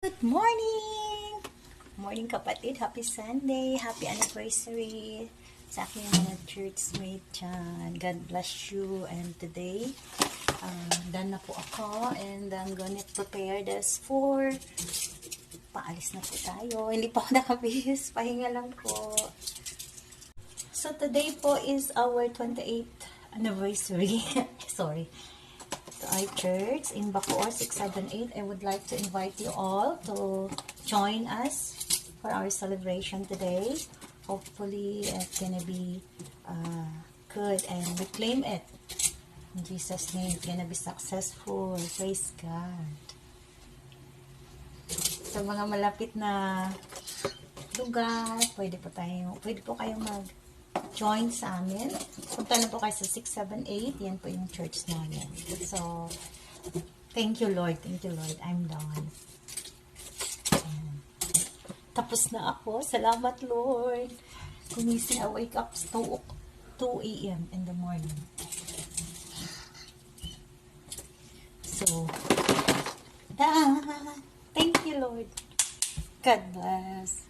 Good morning! Morning kapatid, happy Sunday, happy anniversary sa aking mga churchmate dyan. God bless you. And today, done na po ako and I'm gonna prepare this for paalis na po tayo. Hindi pa ako nakabihis, pahinga lang po. So today po is our 28th anniversary. Sorry. To our church in Bacoor 678. I would like to invite you all to join us for our celebration today. Hopefully it's gonna be good and we claim it in Jesus' name. It's gonna be successful. Praise God. Sa mga malapit na lugar, pwede po kayong mag-join sa amin. Punta na po kayo sa 678. Yan po yung church namin. So, thank you Lord. Thank you Lord. I'm done. Ayan. Tapos na ako. Salamat Lord. Gumising, I wake up 2 a.m. in the morning. So, thank you Lord. God bless.